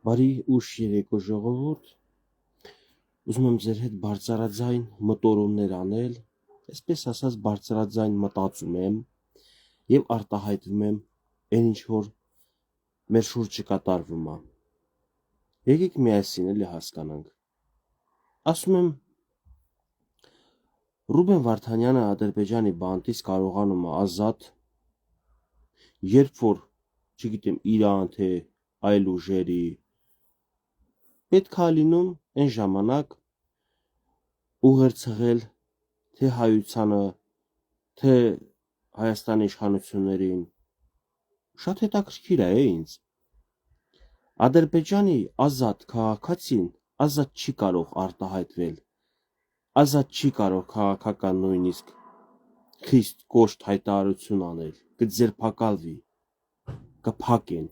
Բարի ուշ երեկո ժողովուրդ, ուզում եմ ձեր հետ բարձրաձայն մտորումներ անել, այսպես ասած բարձրաձայն մտածում եմ եւ արտահայտվում եմ այն ինչ որ մեր շուրջը կատարվում է։ Եկեք միասին էլի հասկանանք։ Ասում եմ Ռուբեն Վարդանյանը Ադրբեջանի բանտից կարողանում է ազատ, երբ որ, չգիտեմ, Իրան թե այլ ուժերի պետք է լինում այն ժամանակ ուղերձղել թե հայությանը, թե Հայաստանի իշխանություններին, շատ հետաքրքիր է ինձ։ Ադրբեջանի ազատ քաղաքացին ազատ չի կարող արտահայտվել, ազատ չի կարող քաղաքական նույնիսկ խիստ կոշտ հայտարարություն անել, կձերբակալվի, կփակեն։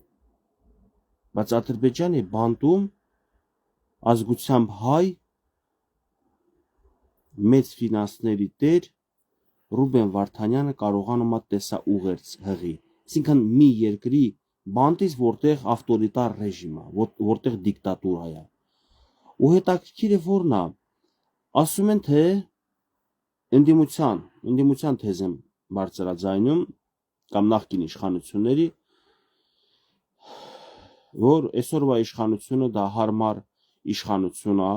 Բայց Ադրբեջանի բանտում ազգությամբ հայ մեծ ֆինանսների տեր Ռուբեն Վարդանյանը կարողանում է տեսաուղերձ հղի, այսինքն մի երկրի բանտից, որտեղ ավտորիտար ռեժիմ է, որտեղ դիկտատուրա է։ Ու հետաքրքիրը որն է, ասում են թե ընդդիմության թեզ եմ բարձրաձայնում կամ նախկին իշխանությունների, որ այսօրվա իշխանությունը դա հարմար իշխանություն է,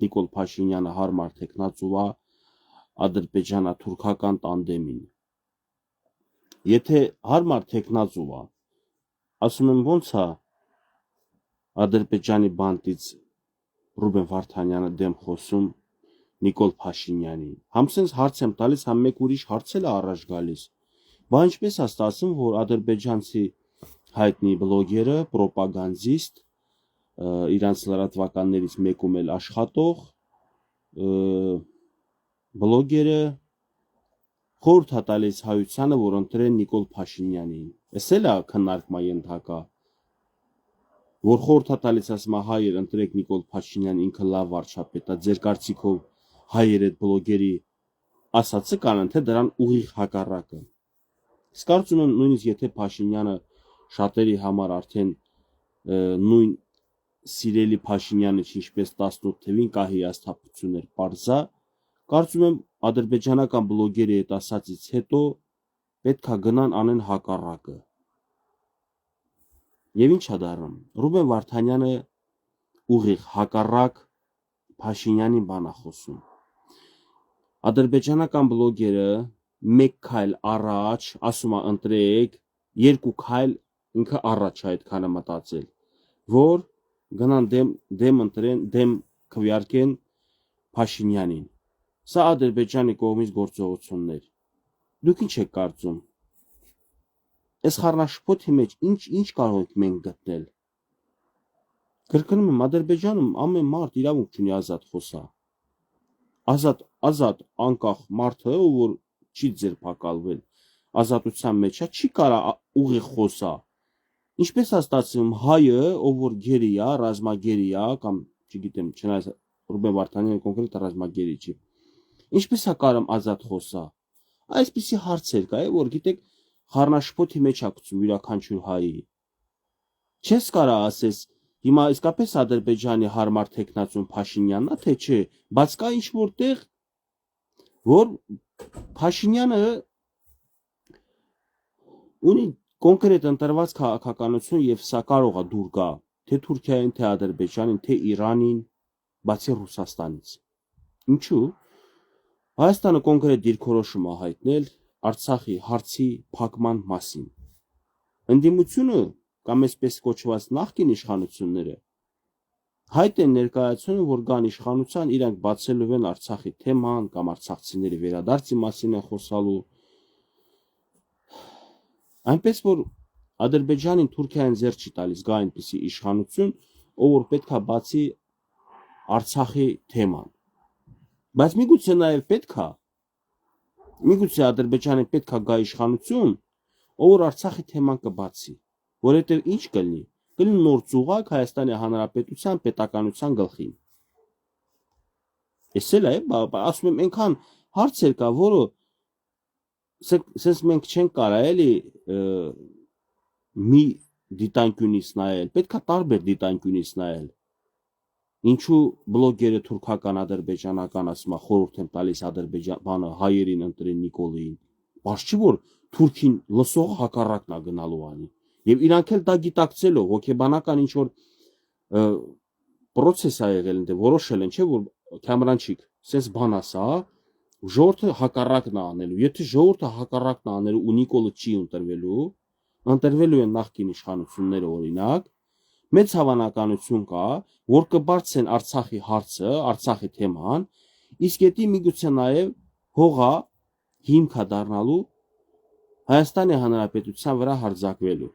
Նիկոլ Փաշինյանը հարմար տեխնացու է ադրբեջանա-թուրքական տանդեմին։ Եթե հարմար տեխնացու է, ասում եմ ոնց է Ադրբեջանի բանտից Ռուբեն Վարդանյանը դեմ խոսում Նիկոլ Փաշինյանին։ Համ sense հարց եմ տալիս, համ մեկ ուրիշ հարց էլ է առաջ գալիս։ Բա ինչպես է ստացվում, որ ադրբեջանցի հայտնի բլոգերը, պրոպագանդիստ, իրանց լրատվականներից մեկում էլ աշխատող բլոգերը խորհուրդ է տալիս հայությանը, որ ընտրեն Նիկոլ Փաշինյանին։ Էս էլ է քննարկման ենթակա, որ խորհուրդ է տալիս, ասում է հայեր ընտրեք Նիկոլ Փաշինյան, ինքը լավ վարչապետ է, ձեր կարծիքով հայեր այդ բլոգերի ասածը կանեն, թե դրան ուղիղ հակառակը։ Իսկ կարծում եմ նույնիսկ եթե Փաշինյանը շատերի համար արդեն նույն սիրելի Փաշինյանը ինչպես 18 թվին կա հիասթափություններ պարզա, կարծում եմ ադրբեջանական բլոգերի այդ ասածից հետո պետք է գնան անեն հակառակը։ Եվ ինչ է դառնում, Ռուբեն Վարդանյանը ուղիղ հակառակ Փաշինյանի բան է խոսում։ Ադրբեջանական բլոգերը մեկ քայլ առաջ ասում է ընտրեք, երկու քայլ ինքը առաջ է այդքանը մտածել, որ գնան դեմ ընտրեն, դեմ քվեարկեն Փաշինյանին։ Սա Ադրբեջանի կողմից գործողություններ։ Դուք ինչ եք կարծում։ Այս խառնաշփոթի մեջ ինչ կարող ենք մենք գտնել։ Կրկնում եմ, Ադրբեջանում ամեն մարդ իրավունք ունի ազատ խոսա։ Ազատ անկախ մարդը, որ չի ձերբակալվել, ազատության մեջ է, չի կարա ուղիղ խոսա։ Ինչպես է ստացվում հայը, ով որ գերի է, ռազմագերի է, կամ չգիտեմ, չնայած Ռուբեն Վարդանյանը կոնկրետ ռազմագերի չի։ Ինչպես է կարում ազատ խոսա։ Այսպիսի հարցեր կա, որ գիտեք, խառնաշփոթի մեջ է գցում յուրաքանչյուր հայի։ Չես կարա ասես, հիմա իսկապես Ադրբեջանի հարմար տեխնացուն Փաշինյանն է, թե չէ, բայց կա ինչ որտեղ, որ Փաշինյանը ունի կոնկրետ ընտրված քաղաքականություն եւ սա կարող է դուր գա թե Թուրքիային, թե Ադրբեջանին, թե Իրանին, բացի Ռուսաստանից։ Ինչու՞։ Հայաստանը կոնկրետ դիրքորոշում է հայտնել Արցախի հարցի փակման մասին։ Ընդդիմությունը կամ այսպես կոչված նախկին իշխանությունները հայտ են ներկայացնում, որ կան իշխանության, իրանք բացելու են Արցախի թեման կամ արցախցիների վերադարձի մասին է խոսալու։ Այնպես որ Ադրբեջանին Թուրքիային ձեռ չի տալիս գա այնպիսի իշխանություն, ով որ պետք է բացի Արցախի թեման։ Բայց միգուցե նաև պետք է, միգուցե Ադրբեջանի պետք է գա իշխանություն, ով որ Արցախի թեման կբացի, որովհետև ինչ կլինի, կլինի նոր ծուղակ Հայաստանի Հանրապետության պետականության գլխին։ Էս էլ է, ասում եմ, այնքան հարցեր կա, որը սենց մենք չենք կարա էլի մի դիտանկյունից նայել, պետքա տարբեր դիտանկյունից նայել։ Ինչու բլոգերը թուրքական ադրբեջանական ասում է խորհուրդ եմ տալիս ադրբեջանը հայերին ընտրեն Նիկոլին։ Բայց չի որ թուրքին լսող հակառակն է գնալու անի։ Եվ իրանք էլ դա գիտակցելով հոգեբանական ինչ որ process ա եղել ընդ որոշել են, չէ՞ որ Քամրանչիկ, sense բան ասա, ժողովուրդը հակառակն է անելու։ Եթե ժողովուրդը հակառակն է անելու ու Նիկոլը չի ընտրվելու են նախկին իշխանությունները օրինակ, մեծ հավանականություն կա, որ կբարձեն Արցախի հարցը, Արցախի թեման, իսկ եթե միգուցե նաև հողա հիմքա դառնալու Հայաստանի Հանրապետության վրա հարձակվելու։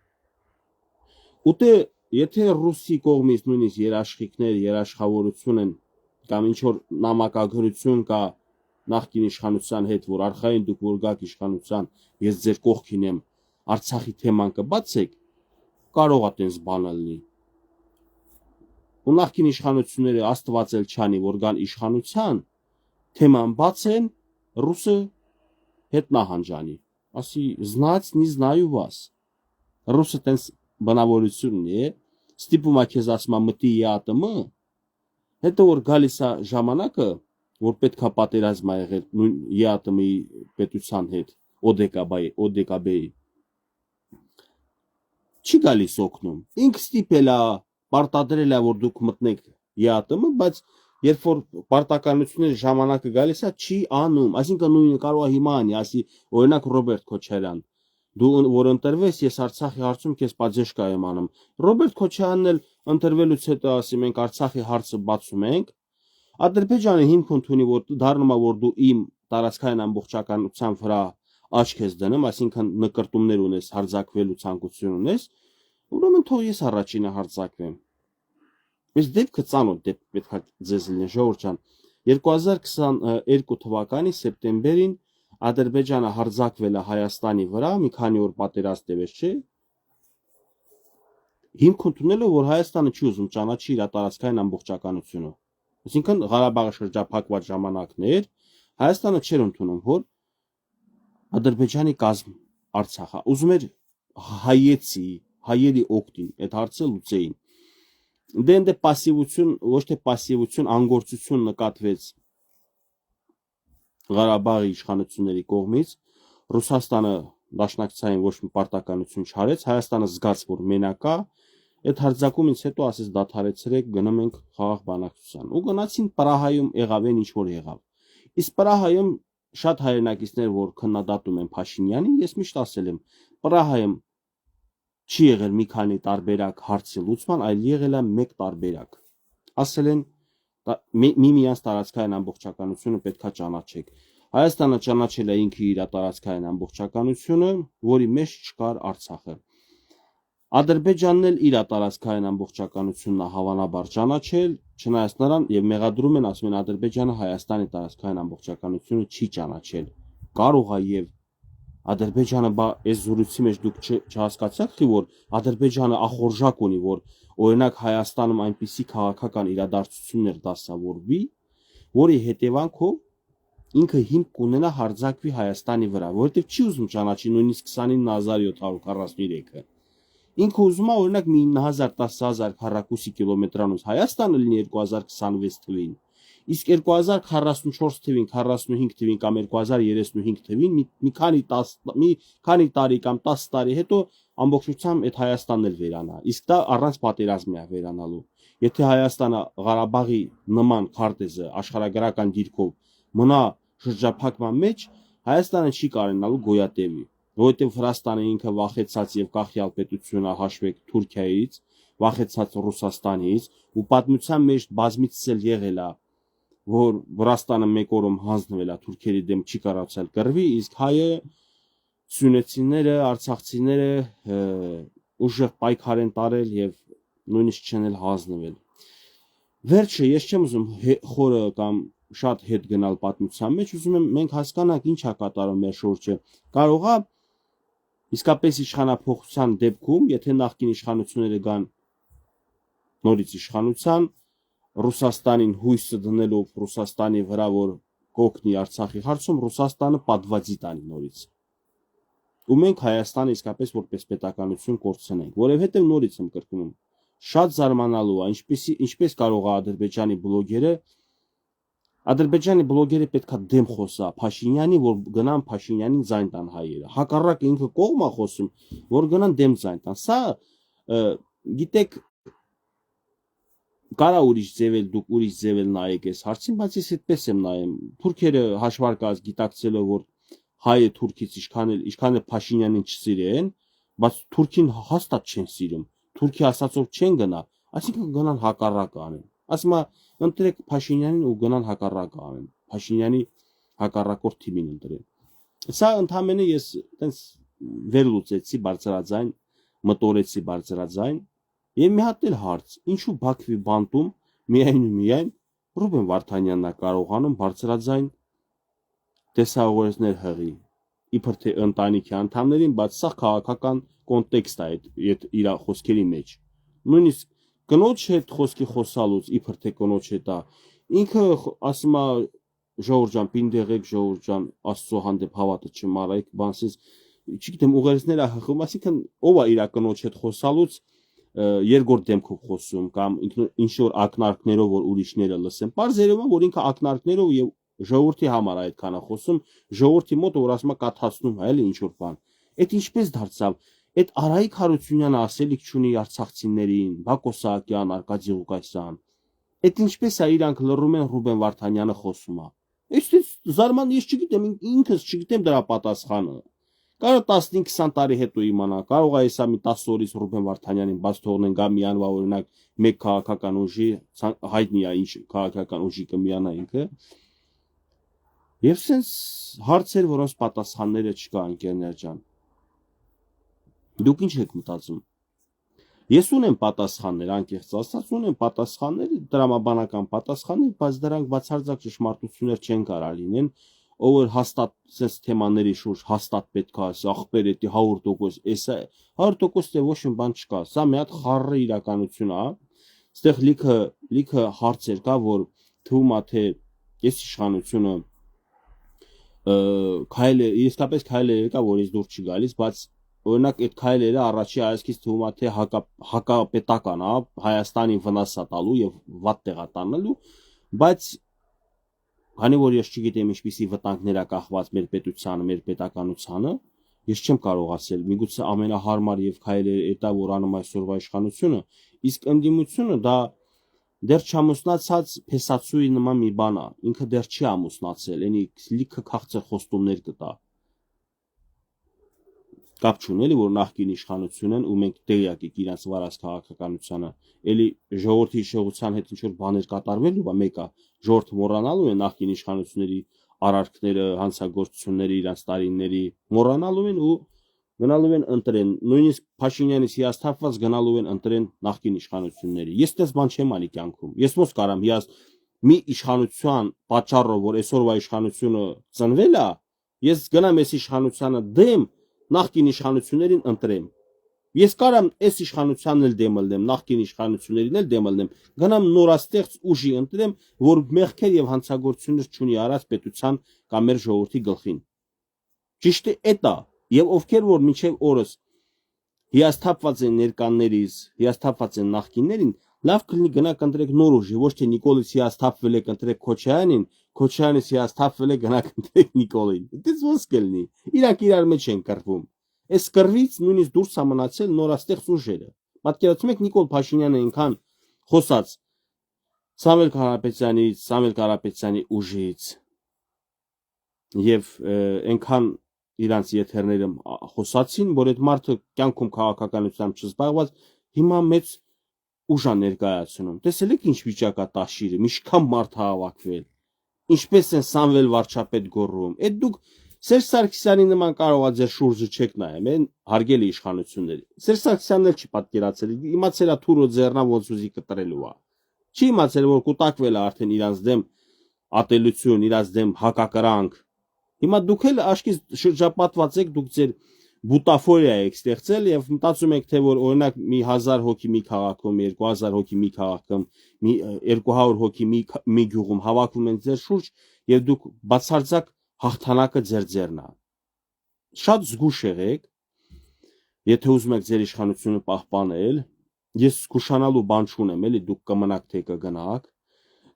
Ուտե եթե ռուսի կողմից նույնիսկ երաշխիքներ, երաշխավորություն են կամ ինչ որ նամակագրություն կա նախկին իշխանության հետ, որ արխային դուք որ գաք իշխանության, ես ձեր կողքին եմ, Արցախի թեման կբացեք, կարող է տենց բան լինի։ Ու նախկին իշխանությունները Աստված էլ չանի, որ գան իշխանության, թեման բացեն, ռուսը հետ նահանջանի։ Ասի знать не знаю вас։ Ռուսը տենց բնավորությունն է, ստիպում է քեզ ասում մտի ԵԱՏՄ, հետո որ գալիս է ժամանակը, որ պետքա պատերազմ ա եղել նույն ԵԱՏՄ-ի պետության հետ, ՕԴԿԲ-ի, չի գալիս օգնում։ Ինքը ստիպել է, պարտադրել է, որ դուք մտնեք ԵԱՏՄ, բայց երբ որ պարտականությունների ժամանակը գալիս է, չի անում։ Այսինքն նույնը կարող է հիմա անի, ասի օրինակ Ռոբերտ Քոչարյան, դու որ ընտրվես, ես Արցախի հարցում քեզ պատժեշկա եմ անում։ Ռոբերտ Քոչարյանն էլ ընտրվելուց հետո ասի մենք Արցախի հարցը բացում ենք։ Ադրբեջանը հիմք ընդունի, որ դառնում է, որ դու իմ տարածքային ամբողջականության վրա աչք ես դնում, այսինքն նկրտումներ ունես, հարձակվելու ցանկություն ունես, ուրեմն թող ես առաջինը հարձակվեմ։ Ես դեպքը ծանոթ պետք է ձեզ լինի, ժողովուրդ ջան։ 2022 թվականի սեպտեմբերին Ադրբեջանը հարձակվել է Հայաստանի վրա, մի քանի օր պատերազմ տևեց, չէ՞։ Հիմք ընդունելով, որ Հայաստանը չի ուզում ճանաչի իր տարածքային ամբողջականությունը։ Այսինքն Ղարաբաղի շրջափակված ժամանակներ Հայաստանը չէր ընդունում, որ Ադրբեջանի կազմ Արցախը ուզում էր հայերի օգտին այդ հարցը լուծեին։ Դե պասիվություն, ոչ թե պասիվություն, անգործություն նկատվեց Ղարաբաղի իշխանությունների կողմից, Ռուսաստանը դաշնակցային ոչ մի պարտականություն չարեց, Հայաստանը զգաց, որ մենակ է, այդ հարձակումից հետո ասես դադարեցրեք, գնում ենք խաղաղ բանակցության։ Ու գնացին Պրահայում եղավ ինչ որ եղավ։ Իսկ Պրահայում շատ հայրենակիցներ, որ քննադատում են Փաշինյանին, ես միշտ ասել եմ, Պրահայում չի եղել մի քանի տարբերակ հարցի լուծման, այլ եղել է մեկ տարբերակ։ Ասել են միմյանց տարածքային ամբողջականությունը պետքա ճանաչեք։ Հայաստանը ճանաչել է ինքը իր տարածքային ամբողջականությունը, որի մեջ չկար Արցախը։ Ադրբեջանն էլ իր տարածքային ամբողջականությունն է հավանաբար ճանաչել, չնայած նրան եւ մեղադրում են, ասում են Ադրբեջանը Հայաստանի տարածքային ամբողջականությունը չի ճանաչել։ Կարող է եւ Ադրբեջանը այս զորույցի մեջ դուք չհասկացաք, որ Ադրբեջանը ախորժակ ունի, որ օրինակ Հայաստանում այնպիսի քաղաքական իրադարձություններ դասավորվի, որի հետևանքով ինքը հիմք կունենա հարձակվի Հայաստանի վրա, որովհետև չի ուզում ճանաչի նույնիսկ 29743-ը։ Ինքը ուզում է օրինակ մի 9000-10000 քառակուսի կիլոմետրանոց Հայաստանը լինի 2026 թվին, իսկ 2044 թվին, 45 թվին կամ 2035 թվին մի քանի տարի կամ 10 տարի հետո ամբողջությամբ այդ Հայաստանն էլ վերանա։ Իսկ դա առանց պատերազմի է վերանալու։ Եթե Հայաստանը Ղարաբաղի նման քարտեզը աշխարհագրական դիրքով մնա շրջափակման մեջ, Հայաստանը չի կարողանալու գոյատևի, որովհետև Վրաստանը ինքը վախեցած եւ կախյալ պետություն է, հաշվեք Թուրքիայից, վախեցած Ռուսաստանից, ու պատմության մեջ բազմիցս էլ եղել է, որ Վրաստանը մեկ օրում հանձնվել է թուրքերի դեմ, չի կարողացել կռվի, իսկ հայը սյունեցիները, արցախցիները ուժեղ պայքար են տարել եւ նույնիսկ չեն էլ հանձնվել։ Վերջը ես չեմ ուզում խորը կամ շատ հետ գնալ պատմության մեջ, ուզում եմ մենք հասկանանք ինչ է կատարում մեր շուրջը։ Կարող է իսկապես իշխանափոխության դեպքում, եթե նախկին իշխանությունները գան նորից իշխանության, Ռուսաստանին հույսը դնելով Ռուսաստանի վրա, որ կօգնի Արցախի հարցում, Ռուսաստանը պատվազի տանի նորից։ ու մենք Հայաստանը իսկապես որպես պետականություն կորցնենք, որովհետև նորից եմ կրկնում, շատ զարմանալու է, ինչպես կարող է Ադրբեջանի բլոգերը պետքա դեմ խոսա Փաշինյանի, որ գնան Փաշինյանին ձայն տան հայերը։ Հակառակը ինքը կողմ է խոսում, որ գնան դեմ ձայն տան։ Սա գիտեք կարա ուրիշ ձևել դուք ուրիշ ձևել նայեք այս հարցին, բայց ես այդպես եմ նայում։ Թուրքերը հաշվարկած գիտակցելով որ հայը թուրքից ինչքան էլ Փաշինյանին չսիրեն, բայց թուրքին հաստատ չեն սիրում։ Թուրքի ասածով չեն գնա, այսինքն գնան հակառակը անեն։ Ասում է ընտրեք Փաշինյանին ու գնան հակառակը անեն։ Փաշինյանի հակառակորդ թիմին ընտրեն։ Սա ընդհանրապես ես այտենց վերլուծեցի բարձրաձայն, մտորեցի բարձրաձայն եւ մի հատ էլ հարց, ինչու Բաքվի բանտում միայն Ռուբեն Վարդանյանն է կարողանում բարձրաձայն տեսահողերներ հղի, իբր թե ընտանիքի անդամներին, բայց սա քաղաքական կոնտեքստ է իր խոսքերի մեջ։ Նույնիսկ կնոջ հետ խոսքի խոսալուց իբր թե կնոջ հետ է, ինքը ասում է Ժողովուրդ ջան, պինդեղեք Ժողովուրդ ջան, Աստծո հանդեպ հավատը չմարայք, բանսից, չգիտեմ, ուղերձներ է հղում, այսինքն ով է իր կնոջ հետ խոսալուց երկրորդ դեմքով խոսում կամ ինչ որ ակնարկներով որ ուրիշները լսեն։ Պարզերում է, որ ինքը ակնարկներով եւ ժողովրդի համար է այդքանը խոսում, ժողովրդի մոտ որ ասում է կաթացնում է, էլի ինչ որ բան։ Այդ ինչպես դարձավ։ Այդ Արայիկ Հարությունյանը ասելիք չունի արցախցիներին, Բակո Սահակյան, Արկադի Ղուկասյան։ Այդ ինչպես է իրանք լռում են Ռուբեն Վարդանյանը խոսում է։ Այս զարման ես չգիտեմ, ինքս չգիտեմ դրա պատասխանը։ Կարող 15-20 տարի հետո իմանա, կարող է հեսա մի 10 օրից Ռուբեն Վարդանյանին բաց թողնեն գա միանվա օրինակ մեկ քաղաքական ուժի, հայտնի է ինչ քաղաքական ուժի կմիանա ինքը։ Եվ սենց հարցեր, որոնց պատասխանները չկա, ընկերներ ջան։ Դուք ինչ եք մտածում։ Ես ունեմ պատասխաններ, անկեղծ ասած ունեմ պատասխաններ, դրամաբանական պատասխաններ, բայց դրանք բացարձակ ճշմարտություններ չեն կարող լինեն, ով որ հաստատ sense թեմաների շուրջ հաստատ պետք է ասի, ախպեր էդի 100%, էսա 100% դե ոչ մի բան չկա։ Սա մի հատ խառը իրականություն է։ Այստեղ լիքը հարցեր կա, որ թվում է թե այս իշխանությունը քայլը, իսկապես քայլերը կա, որից դուր չի գալիս, բայց օրինակ այդ քայլերը առաջի հայացքից թվում է թե հակապետական է, Հայաստանին վնաս է տալու եւ վատ տեղա տանելու, բայց քանի որ ես չգիտեմ ինչպիսի վտանգներ է կախված մեր պետությանը, մեր պետականությանը, ես չեմ կարող ասել, միգուցե ամենահարմար եւ քայլերը դա որ անում այսօրվա իշխանությունը, իսկ ընդդիմությունը դա դեռ չամուսնացած փեսացուի նման մի բան է, ինքը դեռ չի ամուսնացել, այնի լիքը քաղցր խոստումներ կտա։ Կապ չունի որ նախկին իշխանությունն ու մենք տեղյակ ենք իրենց վարած քաղաքականությանը, էլի ժողովրդի իշխողության հետ ինչ որ բաներ կատարվելու է, մեկը ժողովուրդը մոռանալու է նախկին իշխանությունների արարքները, հանցագործությունները իրենց տարիների, մոռանալու են ու գնալու են ընտրեն, նույնիսկ Փաշինյանից հիասթափված գնալու են ընտրեն նախկին իշխանությունների։ Ես դες բան չեմ անի կյանքում։ Ես ոնց կարամ հիաս մի իշխանության պատճառով, որ այսօրվա իշխանությունը ծնվել է, ես գնամ այս իշխանությանը դեմ նախկին իշխանություններին ընտրեմ։ Ես կարամ այս իշխանությանն էլ դեմ ելնեմ, նախկին իշխանություններին էլ դեմ ելնեմ, գնամ նորաստեղծ ուժի ընտրեմ, որ մեղքեր եւ հանցագործություններ չունի արած պետության կամ մեր ժողովրդի գլխին։ Ճիշտ է դա, եւ ովքեր որ մինչեւ օրս հիասթափված են ներկաններից, հիասթափված են նախկիններին, լավ կլինի գնաք ընտրեք նոր ուժի, ոչ թե Նիկոլից հիասթափվել եք ընտրեք Քոչարյանին, Քոչարյանից հիասթափվել եք գնաք ընտրեք Նիկոլին։ Դից ոնց կլինի։ Իրանք իրար մեջ են կռվում։ Այս կռվից նույնիսկ դուրս է մնացել նորաստեղծ ուժերը։ Պատկերացնում եք Նիկոլ Փաշինյանը այնքան խոսած Սամվել Կարապետյանի ուժից եւ այնքան իրանց եթերները խոսացին, որ այդ մարդը կյանքում քաղաքականությամբ չզբաղված հիմա մեծ ուժ է ներկայացնում։ Տեսել եք ինչ վիճակ է տաշիրը, ինչքան մարդ հավաքվել։ Ինչպես են Սամվել վարչապետ գոռում։ Այդ դուք Սերժ Սարգսյանի նման կարող է ձեր շուրջը չեք նայում, այն հարգելի իշխանությունների։ Սերժ Սարգսյանն էլ չի պատկերացել, իմացել է թուրը ձեռնա ոնց ուզի կտրելու է։ Չի իմացել որ կուտակվել է արդեն իրանց դեմ ատելություն, իրանց դեմ հակակրանք։ Հիմա դուք էլ աշկից շրջապատված եք, դուք ձեր բուտաֆորիա եք ստեղծել եւ մտածում եք թե որ օրինակ մի 1000 հոգի մի քաղաքում, 2000 հոգի մի քաղաքում, մի 200 հոգի մի գյուղում հավաքվում են ձեր շուրջ եւ դուք բացարձակ հաղթանակը ձեր ձեռն է։ շատ զգուշ եղեք, եթե ուզում եք ձեր իշխանությունը պահպանել, ես զգուշանալու բան չունեմ, էլի դուք կմնաք թե կգնաք,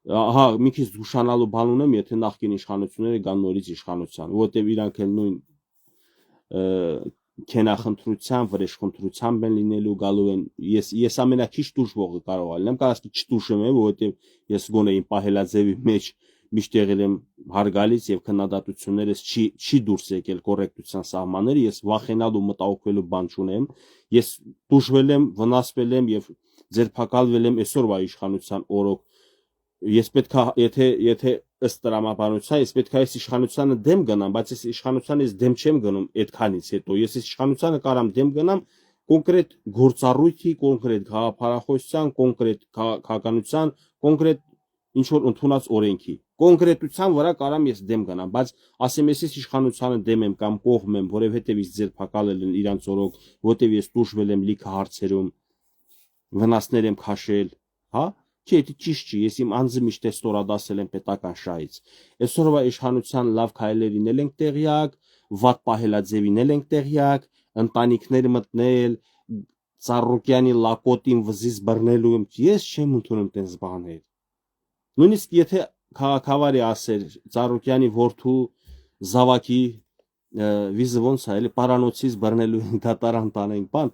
ահա մի քիչ զգուշանալու բան ունեմ, եթե նախկին իշխանությունները գան նորից իշխանության, որովհետև իրանք էլ նույն քենախնդրությամբ, վրեժխնդրությամբ են լինելու գալու են, ես ամենաքիչ տուժվողը կարող եմ, կարող եմ չտուժեմ, որովհետև ես գոնե իմ պահելաձևի մեջ միշտ եղել եմ հարգալից եւ քննադատություններս չի դուրս եկել կոռեկտության սահմանները, ես վախենալու մտահոգվելու բան չունեմ, ես տուժվել եմ, վնասվել եմ եւ ձերբակալվել եմ այսօրվա իշխանության օրոք, ես պետք է եթե ըստ տրամաբանության ես պետք է այս իշխանությանը դեմ գնամ, բայց այս իշխանությանը ես դեմ չեմ գնում այդքանից հետո, ես այս իշխանությանը կարամ դեմ գնամ կոնկրետ գործառույթի, կոնկրետ գաղափարախոսության, կոնկրետ քաղաքականության, կոնկրետ ինչ որ ընդունած օրենքի, կոնկրետության վրա կարամ ես դեմ գնամ, բայց ասեմ ես իշխանությանը դեմ եմ կամ կողմ եմ, որովհետև ես ձերբակալել են իրանց օրոք, որովհետև ես տուժվել եմ լիքը հարցերում, վնասներ եմ քաշել, հա? Չէ, դա ճիշտ չի, ես իմ անձը միշտ ստորադասել եմ պետական շահից։ Այսօրվա իշխանության լավ քայլերին էլ ենք տեղյակ, վատ պահելաձևին էլ ենք տեղյակ, ընտանիքներ մտնել, Ծառուկյանի լակոտին վզից բռնելու եմ, ես չեմ ընդունում տես բաներ։ Նույնիսկ եթե քաղաքավարի ասեր Ծառուկյանի որդու զավակի վիզը ոնց է, էլի պարանոցից բռնելու դատարան տանենք, բան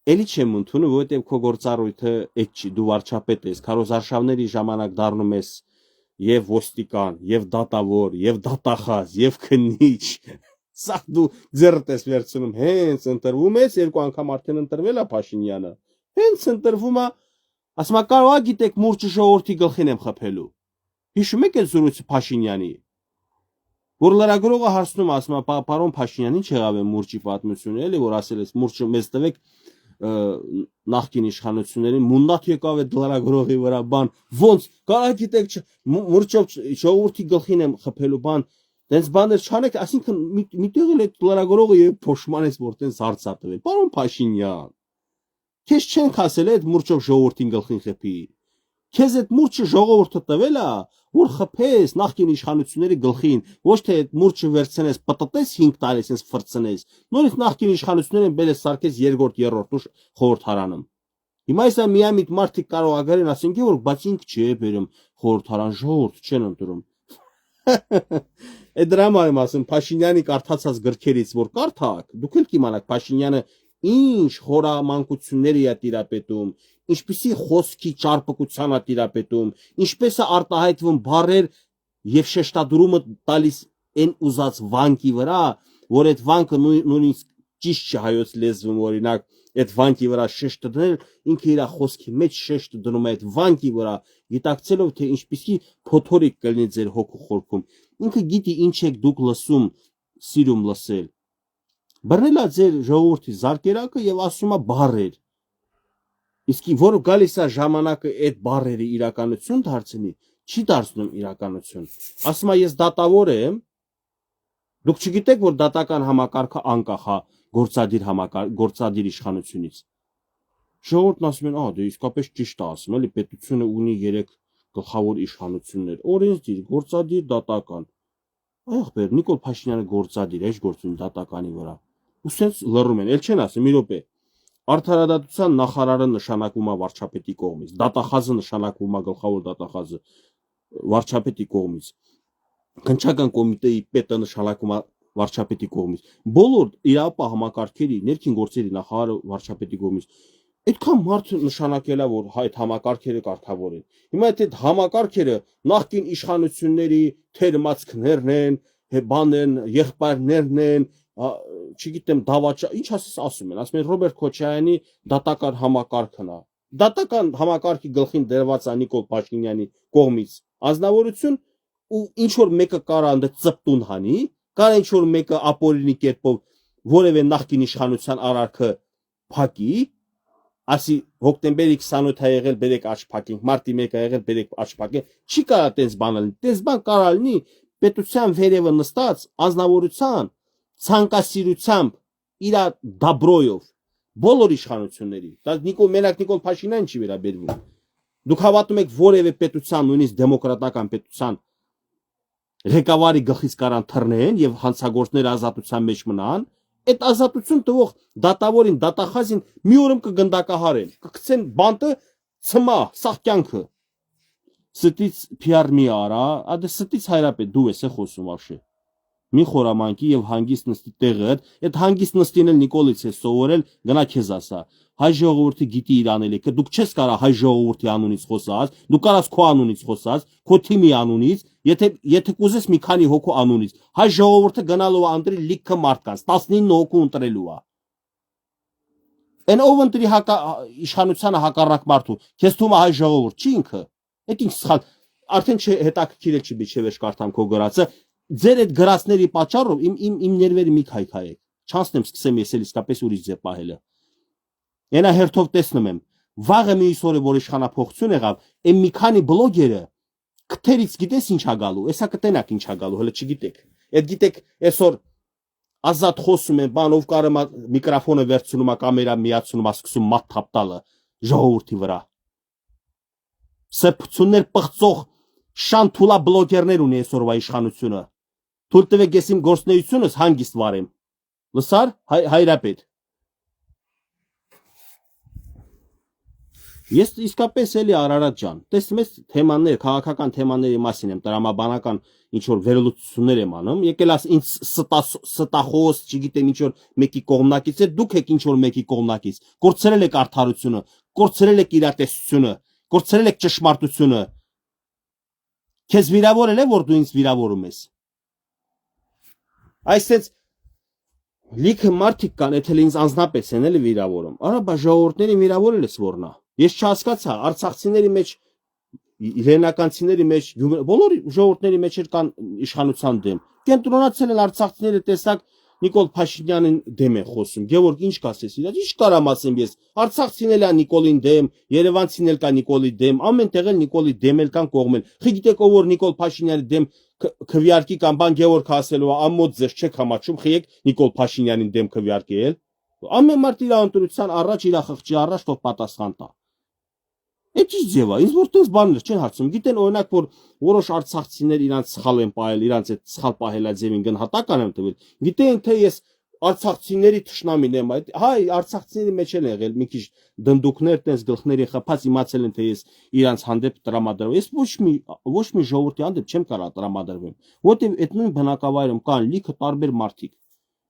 Էլի չեմ ընդունում, որովհետև քո գործառույթը այդ չի, դու վարչապետ ես, քարոզարշավների ժամանակ դառնում ես եւ ոստիկան, եւ դատավոր, եւ դատախազ, եւ քննիչ։ Սա դու ձեռդ ես վերցնում, հենց ընտրվում ես, երկու անգամ արդեն ընտրվել է Փաշինյանը։ Հենց ընտրվում է, ասում է կարող է գիտեք մուրճը ժողովրդի գլխին եմ խփելու։ Հիշում եք այդ զրույցը Փաշինյանի։ Որ լրագրողը հարցնում է, ասում է, պարոն Փաշինյան, ինչ եղավ է մուրճի պատմությունը, էլի որ ասել ես մուրճը մեզ տվեք նախկին իշխանություններին մունդատ եկավ է լրագրողի վրա բան ոնց կարա գիտեք մուրճով ժողովրդի գլխին եմ խփելու բան տենց բաներ չանեք այսինքն միտեղ էլ այդ լրագրողը եւ փոշմանեց որ տենց հարցա տվել պարոն Փաշինյան քեզ չեն ասել այդ մուրճով ժողովրդին գլխին խփի քեզ այդ մուրճը ժողովուրդը տվել է որ խփես նախկին իշխանությունների գլխին ոչ թե այդ մուրճը վերցնես պտտես 5 տարի sense ֆրծնես նորից նախկին իշխանությունները բերես սարքես երկրորդ երրորդ ուշ խորհրդարանում հիմա այսա միամիտ մարդիկ կարող ագարեն ասեն որ բայց ինք չի բերում խորհրդարան ժողովուրդ չեն ընտրում այդ դրամա եմ ասում Փաշինյանի կարդացած գրքերից որ կարդաք դուք էլ կիմանաք Փաշինյանը ինչ խորամանկություններ է տիրապետում ինչպիսի խոսքի ճարպկության է տիրապետում ինչպես է արտահայտվում բառեր եւ շեշտադրումը տալիս այն ուզած վանկի վրա որ այդ վանկը նույնիսկ ճիշտ չէ հայոց լեզվում օրինակ այդ վանկի վրա շեշտը դնել ինքը իր խոսքի մեջ շեշտը դնում է այդ վանկի վրա գիտակցելով թե ինչպիսի փոթորիկ կլինի ձեր հոգու խորքում ինքը գիտի ինչ եք դուք լսում սիրում լսել բռնել է ձեր ժողովրդի զարկերակը եւ ասում է բառեր իսկ որ գալիս է ժամանակը այդ բառերը իրականություն դարձնի չի դարձնում իրականություն ասում է ես դատավոր եմ դուք չգիտեք որ դատական համակարգը անկախ է գործադիր իշխանությունից ժողովուրդն ասում են դե իսկապես ճիշտ է ասում էլի պետությունը ունի 3 գլխավոր իշխանություններ օրենսդիր գործադիր դատական ախպեր Նիկոլ Փաշինյանը գործադիր է գործում դատականի վրա ու sense լռում են ել չեն ասում մի րոպե Արդարադատության նախարարը նշանակվում է վարչապետի կողմից, դատախազը նշանակվում է գլխավոր դատախազը վարչապետի կողմից, քննչական կոմիտեի պետը նշանակվում է վարչապետի կողմից, բոլոր իրապահ համակարգերի ներքին գործերի նախարարը վարչապետի կողմից, այդքան մարդ նշանակել է որ այդ համակարգերը կարգավորեն։ Հիմա այդ համակարգերը նախկին իշխանությունների թերմացքներն են, բանեն, եղբայրներն են չգիտեմ դավաճա ինչ ասում են Ռոբերտ Քոչարյանի դատական համակարգն է դատական համակարգի գլխին դրված է Նիկոլ Փաշինյանի կողմից ազնվորություն ու ինչ որ մեկը կարա ընդ ծպտուն հանի կարա ինչ որ մեկը ապօրինի կերպով որևէ նախկին իշխանության արարքը փակի ասի հոկտեմբերի 28-ը եղել բերեք աչ փակենք մարտի 1-ը եղել բերեք աչ փակենք չի կարա տես բան լինի տես բան կարա լինի պետության վերևը նստած ազնվորության ցանկասիրությամբ իր դաբրոյով բոլոր իշխանությունների դա մենակ Նիկոլ Փաշինյան չի վերաբերվում դուք հավատում եք որևէ պետության նույնիսկ դեմոկրատական պետության ղեկավարի գլխից կարան թռնեն եւ հանցագործներ ազատության մեջ մնան այդ ազատություն տվող դատավորին, դատախազին մի օրում կգնդակահարեն, կգցեն բանտը ցմա, սաղ կյանքը։ Ստից PR մի արա, ադե ստից հայրապետ դու ես խոսում вообще։ Մի խորամանկի եւ հանգիստ նստի տեղը, այդ հանգիստ նստին էլ Նիկոլից է սովորել, գնա քեզ ասա։ Հայ ժողովրդի գիտի իր անելիքը, դուք չես կարա հայ ժողովրդի անունից խոսած, դու կարաս քո անունից խոսած, քո թիմի անունից, եթե կուզես մի քանի հոգու անունից։ Հայ ժողովուրդը գնալու է ընտրի լիքը մարդկանց, 19 հոգու ընտրելու է։ Այն ով ընտրի իշխանությանը հակառակ մարդու, քեզ թվում է հայ ժողովուրդ չի ինքը։ Այդ ինչ սխալ, արդեն հետաքրքիր չի միջևեր կարդամ քո գրածը։ Ձեր այդ գրածների պատճառով իմ ներվերը մի քայքայեք։ Չանցնեմ սկսեմ ես էլ իսկապես ուրիշ ձև պահելը։ Ենա հերթով տեսնում եմ, վաղը մի իսօրը որ իշխանափոխություն եղավ, այն մի քանի բլոգերը քթերից գիտես ինչ ա գալու, հեսա կտենակ ինչ ա գալու, հələ չգիտեք։ Այդ գիտեք, այսօր ազատ խոսում են, բան ով կարում է միկրոֆոնը վերցնում է, կամերա միացնում է, սկսում մատ թափ տալը ժողովրդի վրա։ Սրբություններ պղծող շան թուլա բլոգերներ ունի այսօրվա իշխանությունը։ Թույլ տվեք ես իմ գործունեությունս հանգիստ վարեմ։ Լսար, հայրապետ։ Ես իսկապես էլի Արարատ ջան, տեսնում ես թեմաներ, քաղաքական թեմաների մասին եմ, տրամաբանական ինչ որ վերլուծություններ եմ անում, եկել աս ինձ ստախոս, չգիտեմ ինչ որ մեկի կողմնակից է, դուք եք ինչ որ մեկի կողմնակից, կորցրել եք արդարությունը, կորցրել եք իրատեսությունը, կորցրել եք ճշմարտությունը։ Քեզ վիրավորել է, որ դու ինձ վիրավորում ես։ Այսպես լիքը մարդիկ կան, եթե ինձ անձնապես են էլի վիրավորում։ Արա բա ժողովուրդներին վիրավորել ես որնա։ Ես չհասկացա, արցախցիների մեջ, իրենականցիների մեջ, բոլոր ժողովուրդների մեջ կան իշխանության դեմ։ Կենտրոնացել են արցախցիները, տեսակ Նիկոլ Փաշինյանին դեմ են խոսում։ Գևորգ, ինչ կասես իրաց, ինչ կարամ ասեմ ես։ Արցախցին էլ է Նիկոլին դեմ, Երևանցին էլ կա Նիկոլի դեմ, ամեն տեղ էլ Նիկոլի դեմ էլ կան կողմել։ Խի գիտեք ով որ Նիկոլ Փաշինյանի դեմ քվյարկի կամ բան Գևորգ ասելու է, ամոթ ձեր չեք համաչում, խի եք Նիկոլ Փաշինյանին դեմ քվյարկել։ Ամեն մարդ իր ընտրության առաջ իր խղճի առաջ թող պատասխան տա։ Այդ ինչ ձև է, ինձ որ տես բաներ չեն հարցում։ Գիտեն օրինակ որ որոշ արցախցիներ իրանց սխալ են պահել, իրանց այդ սխալ պահելաձևին գնահատական են տվել։ Գիտեն թե ես արցախցիների թշնամին եմ, հայ արցախցիների մեջ են եղել մի քիչ դնդուկներ, տես գլխների խփած իմացել են թե ես իրանց հանդեպ տրամադրվում։ Ես ոչ մի ժողովրդի հանդեպ չեմ կարող տրամադրվեմ, որտեղ այդ նույն բնակավայրում կան լիքը տարբեր մարդիկ։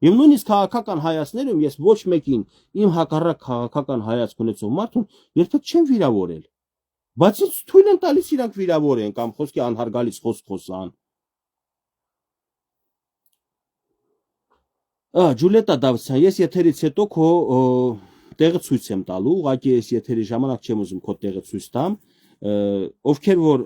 Եվ նույնիսկ քաղաքական հայացներում ես ոչ մեկին իմ հակառակ քաղաքական հայացք ունեցող մարդուն երբեք չեմ վիրավորել։ Բայց ինձ թույլ են տալիս իրանք վիրավորեն կամ խոսքի անհարգալից խոսք խոսան։ Ջուլիետա Դավթյան, ես եթերից հետո քո տեղը ցույց եմ տալու, ուղղակի ես եթերի ժամանակ չեմ ուզում քո տեղը ցույց տամ, ովքեր որ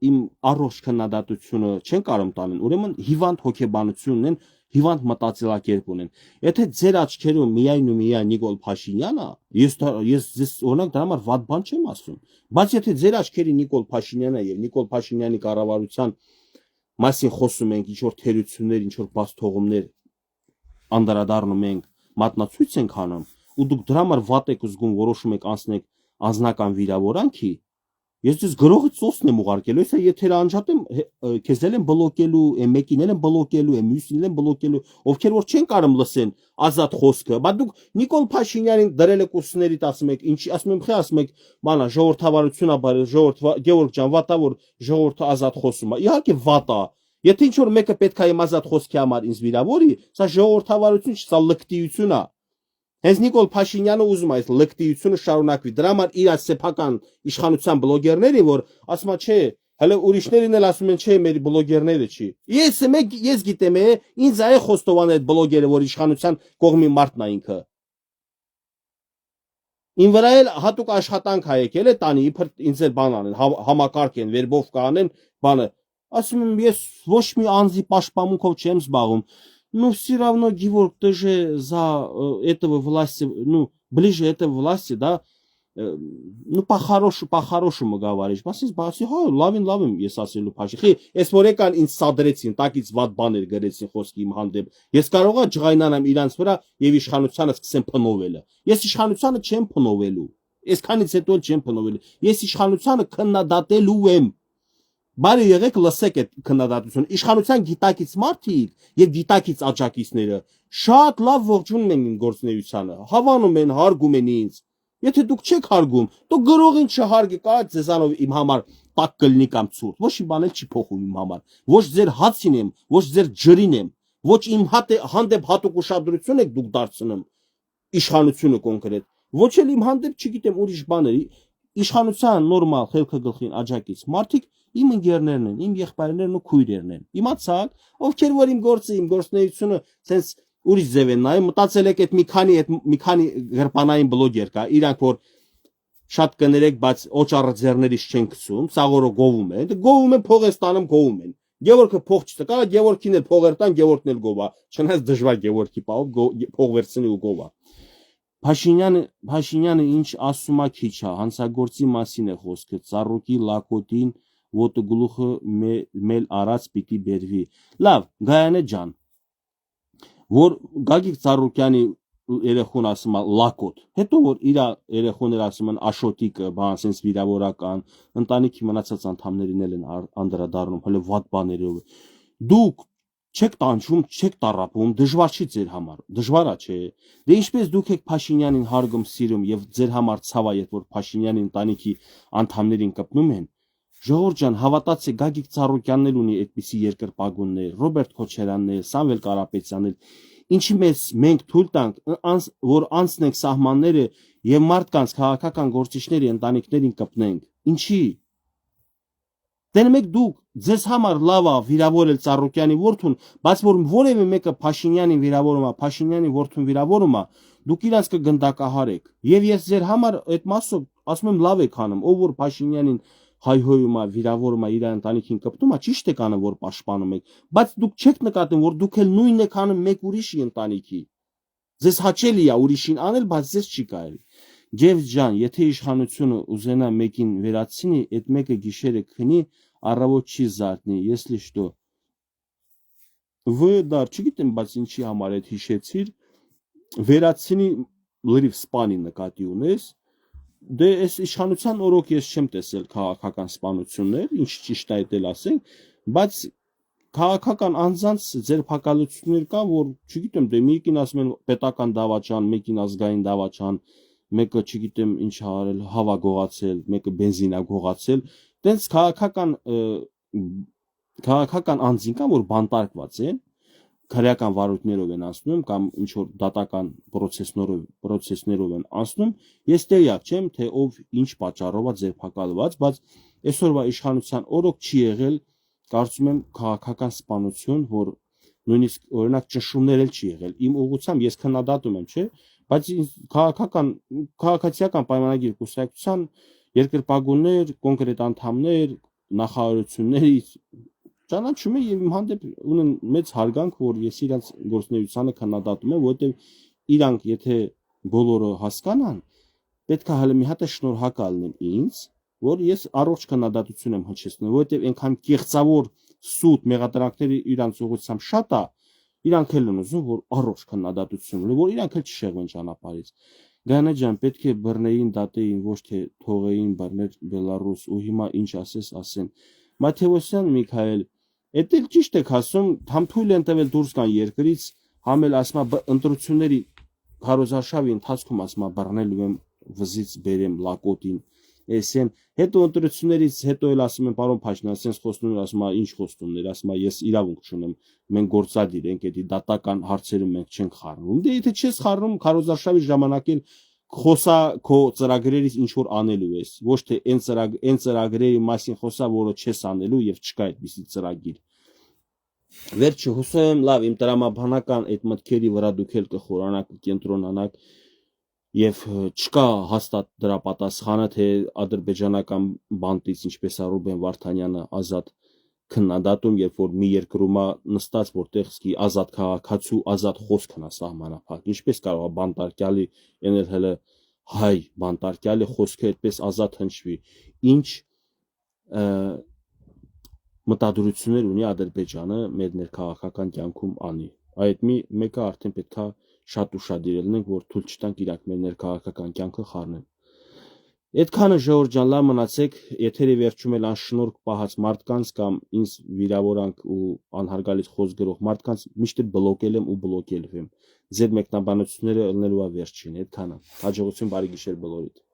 իմ առողջ քննադատությունը չեն կարող տանեն, ուրեմն հիվանդ հոգեբանություն ունեն, հիվանդ մտածելակերպ ունեն։ Եթե ձեր աչքերում միայն ու միայն Նիկոլ Փաշինյանը, ես օրինակ դրա համար վատ բան չեմ ասում, բայց եթե ձեր աչքերի Նիկոլ Փաշինյանը եւ Նիկոլ Փաշինյանի կառավարության մասին խոսում ենք, ինչ որ թերություններ, ինչ որ բաց թողումներ անդրադառնում ենք, մատնացույց ենք անում, ու դուք դրա համար վատ եք զգում, որոշում եք անցնեք անձնական վիրավորանքի, ես դες գրողից սոսն եմ ուղարկելու, հեսա եթերը անջատեմ, քեզ էլ եմ բլոկելու, եմ մեկին էլ եմ բլոկելու, եմ մյուսին էլ եմ բլոկելու, ովքեր որ չեն կարող լսեն ազատ խոսքը, բայց դուք Նիկոլ Փաշինյանին դրել եք ուսներից ասում եք, ինչ ասում եմ, խի ասում եք, բանա ժողովրդավարություն ա բարել, ժողովուրդ Գևորգ ջան, վատա որ ժողովուրդը ազատ խոսում է, իհարկե վատա, եթե ինչ որ մեկը պետք է իմ ազատ խոսքի համար ինձ վիրավորի, սա ժողովրդավարություն չի, սա լկտիություն է։ Հենց Նիկոլ Փաշինյանը ուզում է այս լկտիությունը շարունակվի, դրա համար իր սեփական իշխանության բլոգերներին, որ ասում է, չէ, հələ ուրիշներին էլ ասում են, չէ, մեր բլոգերները չի։ Ես գիտեմ, ինձ է խոստովանել այդ բլոգերը, որ իշխանության կողմի մարդն է ինքը։ Ին վրա էլ հատուկ աշխատանք ա եկել է տանի, իբր ինձ էլ բան անեն, համակարգ են, վերբով կանեն, բանը։ Ասում եմ, ես ոչ մի անձի պաշտպանմունքով չեմ զբաղվում։ Ну, все равно, Геворг, ты же за этого власти, ну, ближе этой власти, да, ну, по-хорошему говоришь. Басիս, հա, լավին ես ասելու փաշի։ Խի, ես որ եկան ինձ սադրեցին, տակից վատ բաներ գրեցին խոսքի իմ հանդեպ։ Ես կարող եմ ջղայնանամ իրանց վրա եւ իշխանությանը սկսեմ փնովելը։ Ես իշխանությանը չեմ փնովելու։ Այսքանից հետո չեմ փնովելու։ Ես իշխանությանը քննադատելու եմ։ Բարի եղեք լսեք այդ քննադատությունը իշխանության գիտակից մարդիկ եւ գիտակից աջակիցները շատ լավ ողջունում են իմ գործունեությանը հավանում են հարգում են ինձ եթե դուք չեք հարգում դու գրողին չհարգեք այ ձեզանով իմ համար տակ կլինի կամ ցուրտ ոչ մի բան էլ չի փոխում իմ համար ոչ ձեր հացին եմ ոչ ձեր ջրին եմ ոչ իմ հանդեպ հատուկ ուշադրություն եք դուք դարձնում իշխանությունը կոնկրետ ոչ էլ իմ հանդեպ չգիտեմ ուրիշ բաներ իշխանության նորմալ խելքը գլխին աջակից մարդիկ իմ ընկերներն են, իմ եղբայրներն ու քույրերն են։ Իմացաք, ովքեր որ իմ գործունեությունը sense ուրիշ ձև են նայում, մտածել եք այդ մի քանի գրպանային բլոգեր կա, իրանք որ շատ կներեք, բայց օճառը ձեռներից չեն գցում, սաղորը գովում են, գովում են փող է ստանում, գովում են։ Գևորգը փող չտկա, Գևորգին էլ փողեր տան, Գևորգն էլ գովա։ Չնայած դժվար Գևորգի պահով փող վերցնի ու գովա։ Փաշինյանը ինչ ասում է քիչ է, հանցագործի մասին է խոսքը, ծառուկի լակոտին ոտը գլուխը մել արած պիտի բերվի։ Լավ, Գայանե ջան, որ Գագիկ Ծառուկյանի երեխուն ասում է լակոտ, հետո որ իր երեխուները ասում են աշոտիկը, բան sense վիրավորական, ընտանիքի մնացած անդամներին էլ են անդրադառնում, հələ վատ բաներով։ Դուք չեք տանջում, չեք տառապում, դժվար չի ձեր համար, դժվար է, չէ։ Դե ինչպես դուք եք Փաշինյանին հարգում, սիրում եւ ձեր համար ցավ է, երբ որ Փաշինյանի ընտանիքի անդամներին կպնում են։ Ժողովուրդ ջան, հավատացեք, Գագիկ Ծառուկյանն էլ ունի այդպիսի երկրպագուններ, Ռոբերտ Քոչարյանն, Սամվել Կարապետյանն, ինչի մենք թույլ տանք, որ անցնենք սահմանները եւ մարդկանց քաղաքական գործիչների ընտանիքներին կպնենք։ Ինչի։ Դենմեք դուք ձեզ համար լավ է վիրավորել Ծառուկյանի որդուն, բայց որ որևէ մեկը Փաշինյանին վիրավորում է, Փաշինյանի որդուն վիրավորում է, դուք իրաց կգնդակահարեք։ Եվ ես ձեր համար այդ մասով ասում եմ լավ եք անում, ով որ Փաշինյանին հայհոյում է, վիրավորում է, իր ընտանիքին կպտում է, ճիշտ եք անում, որ պաշտպանում եք, բայց դուք չեք նկատում, որ դուք էլ նույնն եք անում մեկ ուրիշի ընտանիքի։ Ձեզ հաճելի է ուրիշին անել, բայց ձեզ չի կարելի։ Ջեվս ջան, եթե իշխանությունը ուզենա մեկին վերացնի, այդ մեկը գիշերը քնի, առավոտ չի զարթնի, если что։ Դար, չգիտեմ, բայց ինչի համար այդ հիշեցիր, վերացնի լրիվ սպանի նկատի ունես։ Դե այս իշխանության օրոք ես չեմ տեսել քաղաքական սպանություններ, ինչ ճիշտ է այդել ասենք, բայց քաղաքական անձանց ձերբակալություններ կան, որ չգիտեմ, դե մեկին ասում են պետական դավաճան, մեկին ազգային դավաճան, մեկը չգիտեմ ինչ արել, հավա գողացել, մեկը բենզինա գողացել, տենց քաղաքական անձին կան, որ բանտարկված են, քրեական վարույթներով են անցնում կամ ինչ որ դատական process-ներով են անցնում, ես տեղյակ չեմ, թե ով ինչ պատճառով է ձերբակալված, բայց այսօրվա իշխանության օրոք չի եղել, կարծում եմ քաղաքական սպանություն, որ նույնիսկ օրինակ ճնշումներ էլ չի եղել։ Իմ ուղղությամբ ես քննադատում եմ, չէ, բայց քաղաքացիական պայմանագիր կուսակցության երկրպագուններ, կոնկրետ անդամներ, նախարարություններից ճանաչում եմ եւ իմ հանդեպ ունեն մեծ հարգանք, որ ես իրանց գործունեությանը քննադատում եմ, որովհետեւ իրանք եթե բոլորը հասկանան, պետք է հələ մի հատ շնորհակալ լինեն ինձ, որ ես առողջ քննադատություն եմ հնչեցնում, որովհետեւ այնքան կեղծավոր սուտ մեղադրանքների իրանց ուղղությամբ շատ է, իրանք էլ են ուզում, որ առողջ քննադատություն լինի, որ իրանք էլ չշեղվեն ճանապարհից։ Գայանե ջան, պետք է բռնեին, դատեին, ոչ թե թողեին բռներ Բելարուս ու հիմա ինչ ասես ասեն։ Մաթեոսյան Միքայել, Էդ էլ ճիշտ եք ասում, համ թույլ են տվել դուրս գան երկրից, համ էլ ասում ընտրությունների քարոզարշավի ընթացքում ասում բռնելու եմ վզից բերեմ լակոտին, էսեն, հետո ընտրություններից հետո էլ ասում են պարոն Փաշինյան, ասենց խոստումներ ասում ինչ խոստումներ, ասում ես իրավունք չունեմ, մենք գործադիր ենք, էդի դատական հարցերում մենք չենք խառնում։ Դե եթե չես խառնում քարոզարշավի ժամանակ էլ խոսա քո ծրագրերից ինչ որ անելու ես, ոչ թե այն ծրագրերի մասին խոսա, որը չես անելու եւ չկա այդպիսի ծրագիր։ Վերջը հուսով եմ լավ իմ տրամաբանական այդ մտքերի վրա դուք էլ կխորանաք, կենտրոնանաք եւ չկա հաստատ դրա պատասխանը, թե ադրբեջանական բանտից ինչպես է Ռուբեն Վարդանյանը ազատ քննադատում, երբ որ մի երկրում է նստած, որտեղ սկի ազատ քաղաքացու, ազատ խոսքն է սահմանափակ։ Ինչպես կարող է բանտարկյալի ենել հələ հայ բանտարկյալի խոսքը այդպես ազատ հնչվի։ Ինչ մտադրություններ ունի Ադրբեջանը մեր ներքաղաքական կյանքում անի։ Այդ մեկը արդեն պետքա շատ ուշադիր լինենք, որ թույլ չտանք իրանք մեր ներքաղաքական կյանքը խառնեն։ Այդքանը ժողովուրդ ջան, լավ մնացեք, եթերի վերջում էլ անշնորհք պահած մարդկանց կամ ինձ վիրավորանք ու անհարգալից խոսք գրող մարդկանց միշտ բլոկել եմ ու բլոկել եմ։ Ձեր մեկնաբանությունները ելնելու է վերջին, այդքանը։ Հաջողություն, բարի գիշեր բոլորիդ։